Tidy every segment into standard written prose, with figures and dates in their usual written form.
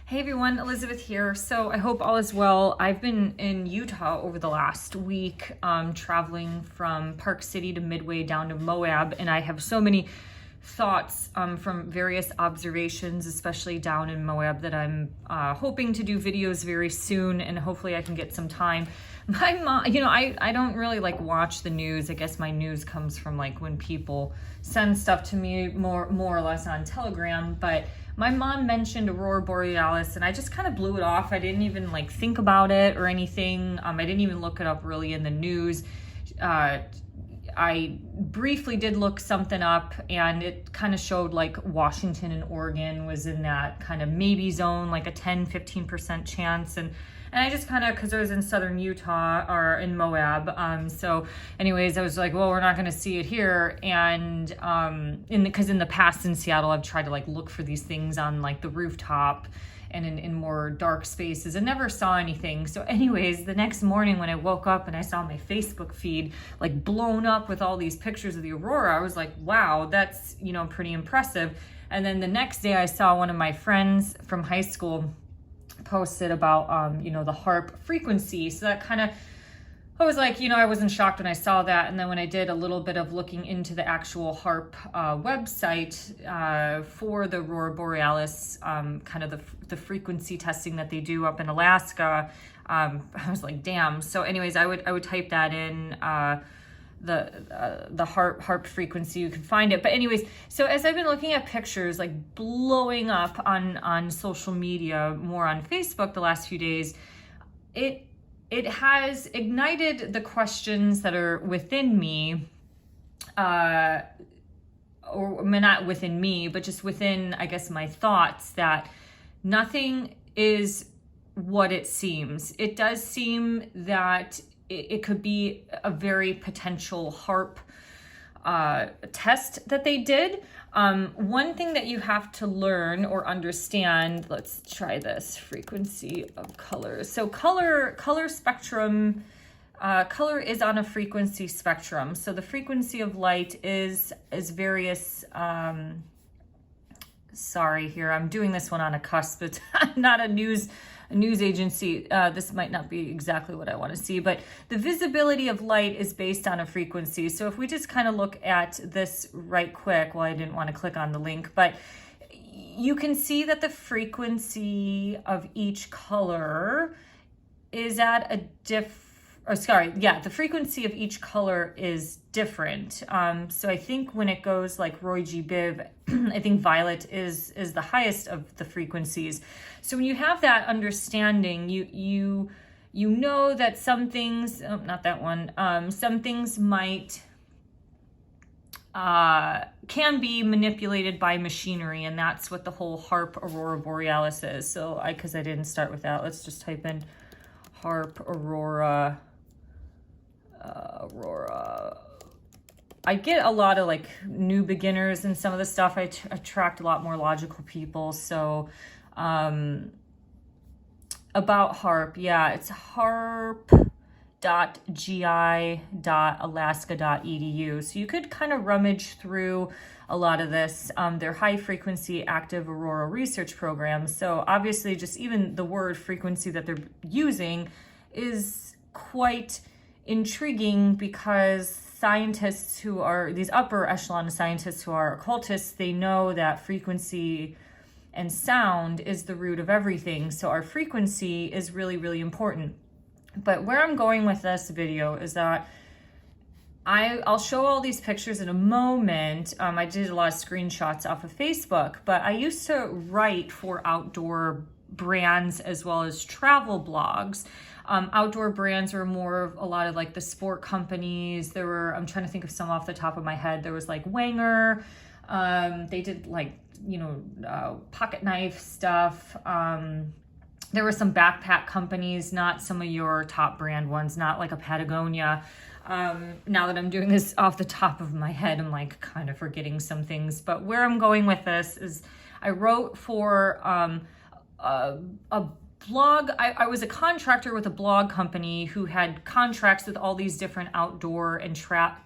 Hey everyone, Elizabeth here. So I hope all is well. I've been in Utah over the last week, traveling from Park City to Midway down to Moab, and I have so many thoughts from various observations, especially down in Moab, that I'm hoping to do videos very soon, and hopefully I can get some time. My mom, I don't really like watch the news. I guess my news comes from like when people send stuff to me more or less on Telegram, but my mom mentioned Aurora Borealis and I just kind of blew it off. I didn't even like think about it or anything. I didn't even look it up really in the news. I briefly did look something up and it kind of showed like Washington and Oregon was in that kind of maybe zone, like a 10-15% chance. And I just kind of, because I was in southern Utah or in Moab. So anyways, I was like, well, we're not going to see it here. And because in the past in Seattle, I've tried to like look for these things on like the rooftop and in more dark spaces and never saw anything. So anyways, the next morning when I woke up and I saw my Facebook feed like blown up with all these pictures of the aurora, I was like, wow, that's, pretty impressive. And then the next day I saw one of my friends from high school posted about, the HAARP frequency. So that kind of, I was like, I wasn't shocked when I saw that. And then when I did a little bit of looking into the actual HAARP website for the Aurora Borealis, kind of the frequency testing that they do up in Alaska, I was like, damn. So anyways, I would type that in, the HAARP frequency, you can find it. But anyways, so as I've been looking at pictures like blowing up on social media, more on Facebook the last few days, it has ignited the questions that are within me, or not within me, but just within, I guess, my thoughts, that nothing is what it seems. It does seem that it could be a very potential HAARP test that they did. One thing that you have to learn or understand, let's try this, frequency of colors. So color spectrum, color is on a frequency spectrum. So the frequency of light is various, sorry here, I'm doing this one on a cusp. It's not a news agency. This might not be exactly what I want to see, but the visibility of light is based on a frequency. So if we just kind of look at this right quick, well, I didn't want to click on the link, but you can see that the frequency of each color is at a the frequency of each color is different. So I think when it goes like Roy G. Biv, I think violet is the highest of the frequencies. So when you have that understanding, you know that some things, not that one, some things might, can be manipulated by machinery, and that's what the whole HAARP Aurora Borealis is. So because I didn't start with that, let's just type in HAARP Aurora. I get a lot of like new beginners and some of the stuff. I attract a lot more logical people. So about HAARP, yeah, it's harp.gi.alaska.edu. So you could kind of rummage through a lot of this. They're high frequency active aurora research programs. So obviously just even the word frequency that they're using is quite intriguing, because scientists who are these upper echelon scientists who are occultists, they know that frequency and sound is the root of everything. So our frequency is really, really important. But where I'm going with this video is that I'll show all these pictures in a moment. I did a lot of screenshots off of Facebook, but I used to write for outdoor brands as well as travel blogs. Outdoor brands were more of a lot of like the sport companies. I'm trying to think of some off the top of my head. There was like Wanger. They did like, pocket knife stuff. There were some backpack companies, not some of your top brand ones, not like a Patagonia. Now that I'm doing this off the top of my head, I'm like kind of forgetting some things. But where I'm going with this is I wrote for a blog. I was a contractor with a blog company who had contracts with all these different outdoor and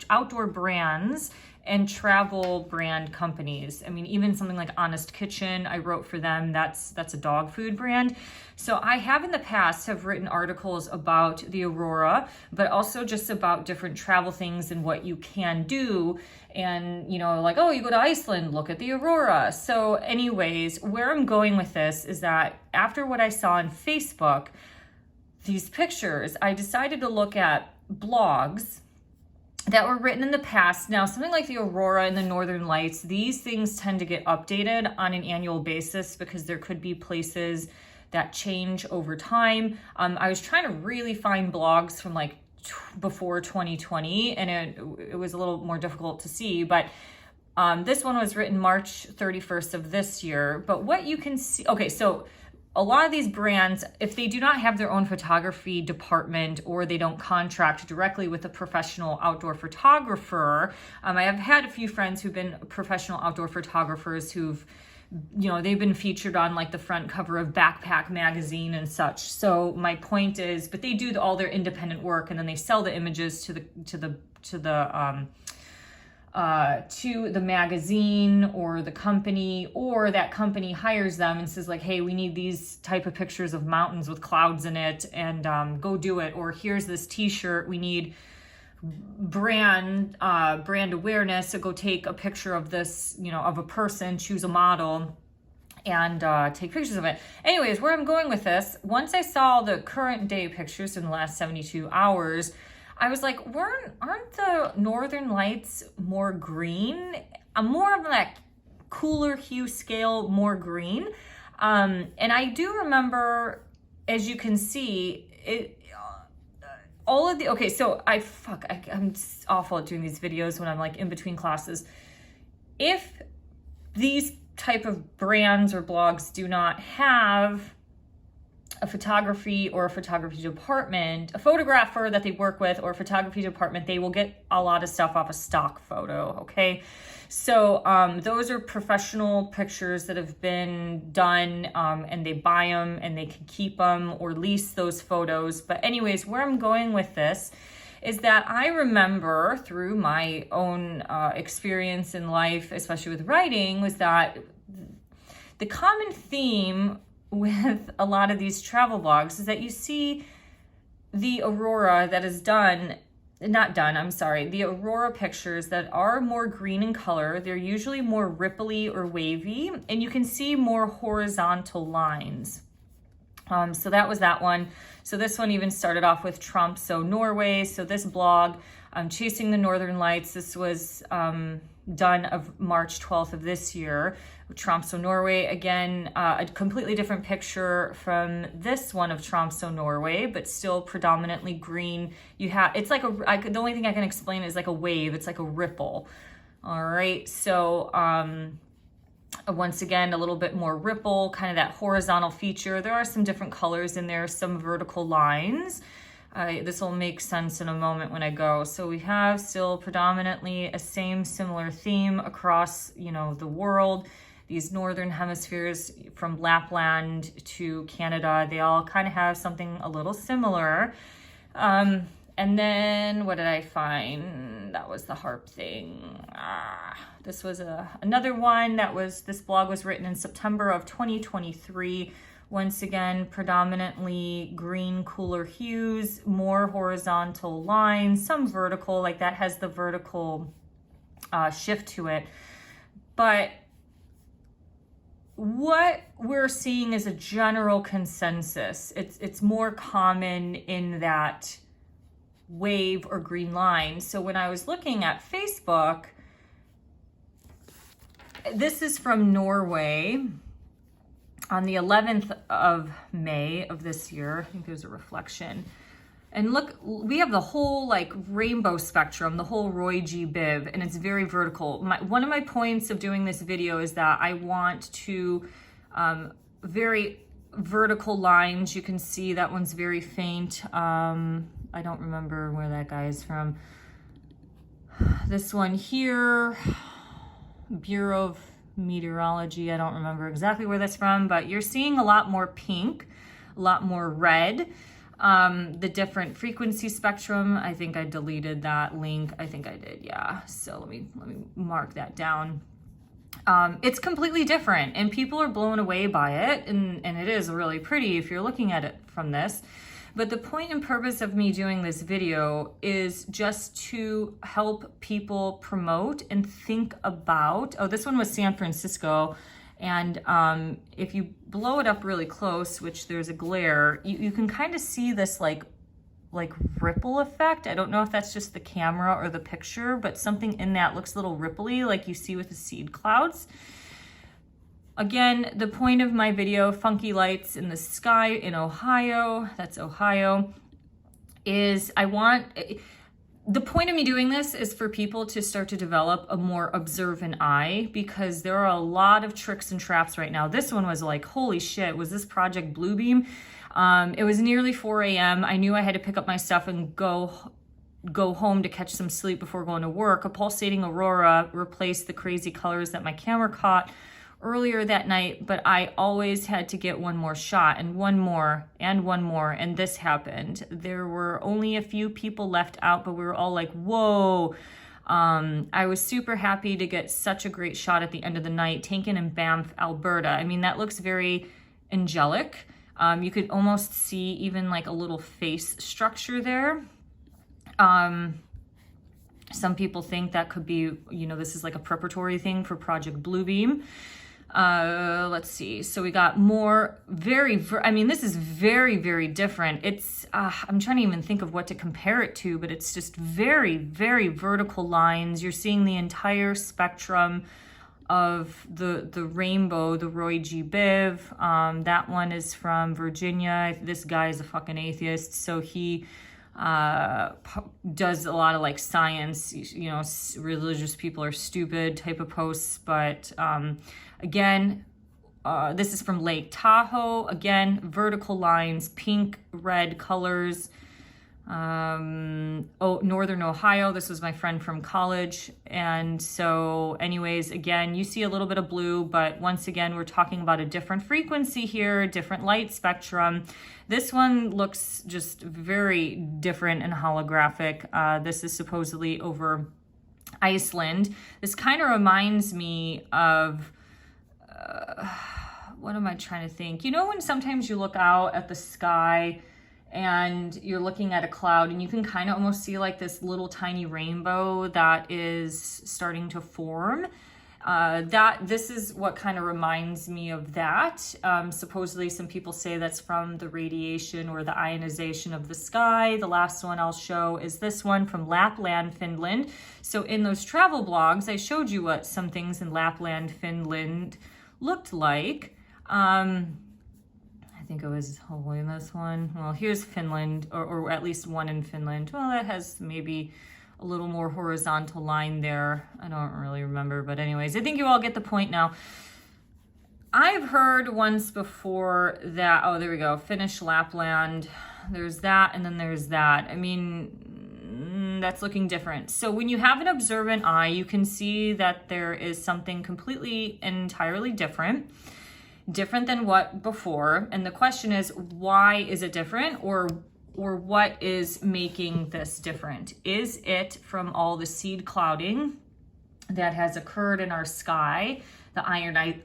outdoor brands and travel brand companies. I mean, even something like Honest Kitchen, I wrote for them. That's a dog food brand. So I have in the past have written articles about the Aurora, but also just about different travel things and what you can do. And, you know, like, oh, you go to Iceland, look at the Aurora. So anyways, where I'm going with this is that after what I saw on Facebook, these pictures, I decided to look at blogs that were written in the past. Now, something like the Aurora and the Northern Lights, these things tend to get updated on an annual basis because there could be places that change over time. I was trying to really find blogs from like before 2020, and it was a little more difficult to see, but this one was written March 31st of this year. But what you can see, okay, so a lot of these brands, if they do not have their own photography department or they don't contract directly with a professional outdoor photographer, I have had a few friends who've been professional outdoor photographers who've, you know, they've been featured on like the front cover of Backpack magazine and such. So my point is, but they do all their independent work and then they sell the images to the magazine or the company, or that company hires them and says like, hey, we need these type of pictures of mountains with clouds in it, and go do it. Or here's this t-shirt, we need brand awareness, so go take a picture of this, you know, of a person, choose a model and take pictures of it. Anyways, where I'm going with this, once I saw the current day pictures in the last 72 hours, I was like, aren't the Northern Lights more green? More of that cooler hue scale, more green. And I do remember, as you can see, it, all of the, okay, so I'm awful at doing these videos when I'm like in between classes. If these type of brands or blogs do not have a photography or a photography department, a photographer that they work with or a photography department, they will get a lot of stuff off a stock photo, okay? So those are professional pictures that have been done, and they buy them and they can keep them or lease those photos. But anyways, where I'm going with this is that I remember through my own experience in life, especially with writing, was that the common theme with a lot of these travel blogs is that you see the Aurora that is the Aurora pictures that are more green in color. They're usually more ripply or wavy, and you can see more horizontal lines. So that was that one. So this one even started off with Tromsø, Norway. So this blog, Chasing the Northern Lights, this was done of March 12th of this year. Tromsø, Norway, again, a completely different picture from this one of Tromsø, Norway, but still predominantly green. It's like the only thing I can explain is like a wave. It's like a ripple. All right. So, once again, a little bit more ripple, kind of that horizontal feature. There are some different colors in there, some vertical lines. This will make sense in a moment when I go. So we have still predominantly a similar theme across, you know, the world. These northern hemispheres from Lapland to Canada, they all kind of have something a little similar. And then what did I find? That was the harp thing. This was another one this blog was written in September of 2023. Once again, predominantly green, cooler hues, more horizontal lines, some vertical, like that has the vertical shift to it. But what we're seeing is a general consensus. It's more common in that wave or green line. So when I was looking at Facebook, this is from Norway on the 11th of May of this year. I think there's a reflection. And look, we have the whole like rainbow spectrum, the whole Roy G. Biv, and it's very vertical. One of my points of doing this video is that I want to very vertical lines. You can see that one's very faint. I don't remember where that guy is from. This one here, Bureau of Meteorology. I don't remember exactly where that's from, but you're seeing a lot more pink, a lot more red. the different frequency spectrum. I think I deleted that link. I think I did, yeah. So let me mark that down. It's completely different, and people are blown away by it, and it is really pretty if you're looking at it from this. But the point and purpose of me doing this video is just to help people promote and think about, oh, this one was San Francisco. And if you blow it up really close, which there's a glare, you can kind of see this like ripple effect. I don't know if that's just the camera or the picture, but something in that looks a little ripply like you see with the seed clouds. Again, the point of my video, Funky Lights in the Sky in Ohio, that's Ohio, is the point of me doing this is for people to start to develop a more observant eye, because there are a lot of tricks and traps right now. This one was like, holy shit, was this Project Bluebeam? It was nearly 4 a.m. I knew I had to pick up my stuff and go home to catch some sleep before going to work. A pulsating aurora replaced the crazy colors that my camera caught earlier that night, but I always had to get one more shot, and one more, and this happened. There were only a few people left out, but we were all like, whoa. I was super happy to get such a great shot at the end of the night, taken in Banff, Alberta. I mean, that looks very angelic. You could almost see even like a little face structure there. Some people think that could be, this is like a preparatory thing for Project Bluebeam. Let's see. So we got more this is very, very different. It's, I'm trying to even think of what to compare it to, but it's just very, very vertical lines. You're seeing the entire spectrum of the rainbow, the Roy G. Biv. That one is from Virginia. This guy is a fucking atheist, so he does a lot of like science, religious people are stupid type of posts. But again, this is from Lake Tahoe. Again, vertical lines, pink, red colors. Northern Ohio. This was my friend from college. And so anyways, again, you see a little bit of blue, but once again, we're talking about a different frequency here, different light spectrum. This one looks just very different and holographic. This is supposedly over Iceland. This kind of reminds me of, what am I trying to think? When sometimes you look out at the sky and you're looking at a cloud and you can kind of almost see like this little tiny rainbow that is starting to form. This is what kind of reminds me of that. Supposedly some people say that's from the radiation or the ionization of the sky. The last one I'll show is this one from Lapland, Finland. So in those travel blogs, I showed you what some things in Lapland, Finland looked like. I think it was hopefully this one. Well, here's Finland, or at least one in Finland. Well, that has maybe a little more horizontal line there. I don't really remember, but anyways, I think you all get the point now. I've heard once before that, oh, there we go, Finnish Lapland. There's that, and then there's that. I mean, that's looking different. So when you have an observant eye, you can see that there is something completely and entirely different than what before. And the question is, why is it different, or what is making this different? Is it from all the seed clouding that has occurred in our sky, the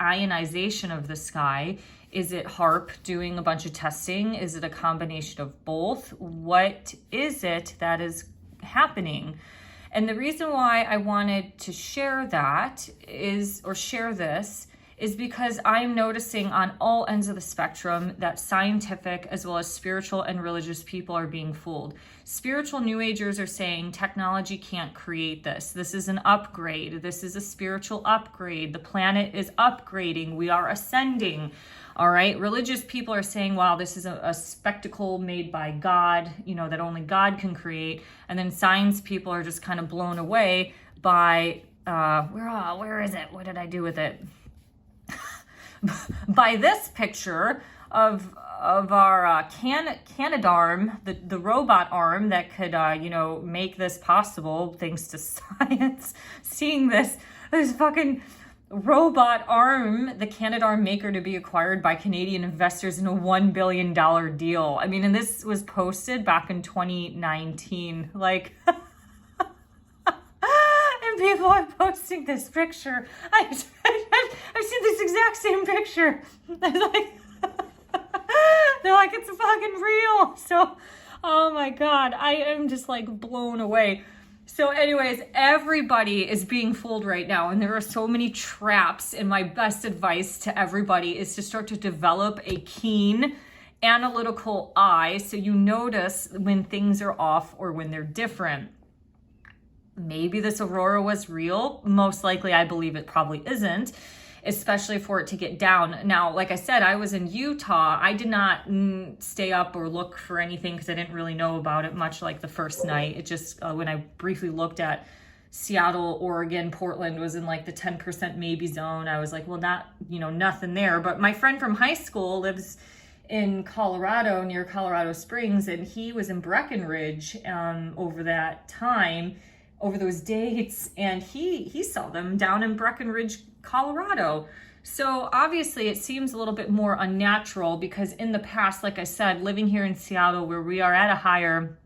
ionization of the sky? Is it HAARP doing a bunch of testing? Is it a combination of both? What is it that is happening? And the reason why I wanted to share this is because I'm noticing on all ends of the spectrum that scientific as well as spiritual and religious people are being fooled. Spiritual New Agers are saying technology can't create this. This is an upgrade. This is a spiritual upgrade. The planet is upgrading. We are ascending. All right. Religious people are saying, wow, this is a spectacle made by God, that only God can create. And then science people are just kind of blown away by, where is it? What did I do with it? By this picture of our Canadarm, the robot arm that could make this possible thanks to science. Seeing this fucking robot arm, the Canadarm maker, to be acquired by Canadian investors in a $1 billion deal. I mean, and this was posted back in 2019. Like, and people are posting this picture. I've seen this exact same picture. I'm like, they're like, it's fucking real. So, oh my God, I am just like blown away. So anyways, everybody is being fooled right now, and there are so many traps, and my best advice to everybody is to start to develop a keen analytical eye so you notice when things are off or when they're different. Maybe this aurora was real. Most likely, I believe it probably isn't, especially for it to get down. Now, like I said, I was in Utah. I did not stay up or look for anything because I didn't really know about it much like the first night. It just, when I briefly looked at Seattle, Oregon, Portland was in like the 10% maybe zone. I was like, well, nothing there. But my friend from high school lives in Colorado, near Colorado Springs, and he was in Breckenridge over that time, over those dates, and he saw them down in Breckenridge, Colorado. So obviously it seems a little bit more unnatural because in the past, like I said, living here in Seattle where we are at a higher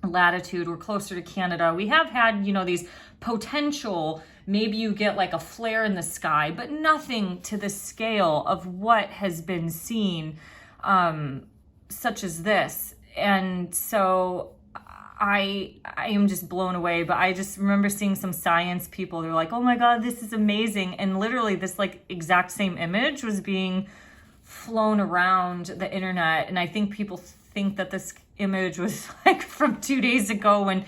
latitude, we're closer to Canada, we have had, these potential, maybe you get like a flare in the sky, but nothing to the scale of what has been seen, such as this. And so I am just blown away, but I just remember seeing some science people, they're like, oh my God, this is amazing. And literally this like exact same image was being flown around the internet. And I think people think that this image was like from 2 days ago, when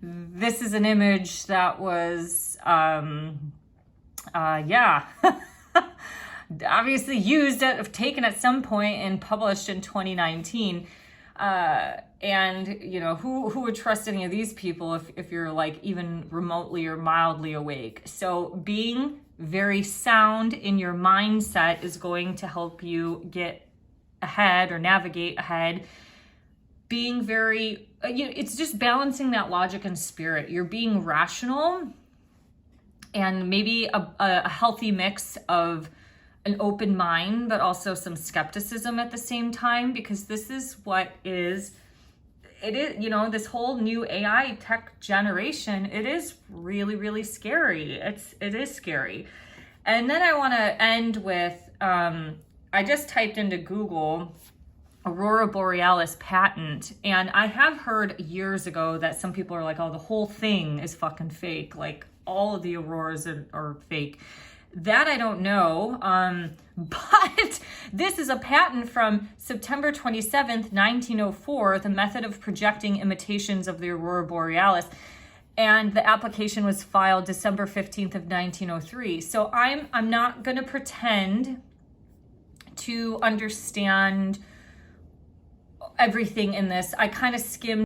this is an image that was, obviously taken at some point and published in 2019. And who would trust any of these people if you're like even remotely or mildly awake? So being very sound in your mindset is going to help you get ahead or navigate ahead. Being very, it's just balancing that logic and spirit. You're being rational and maybe a healthy mix of an open mind, but also some skepticism at the same time, because this is what it is, this whole new AI tech generation, it is really, really scary. It is scary. And then I want to end with, I just typed into Google Aurora Borealis patent, and I have heard years ago that some people are like, oh, the whole thing is fucking fake. Like all of the auroras are fake. That I don't know, but this is a patent from September 27th, 1904, the method of projecting imitations of the Aurora Borealis, and the application was filed December 15th of 1903. So I'm not going to pretend to understand everything in this. I kind of skimmed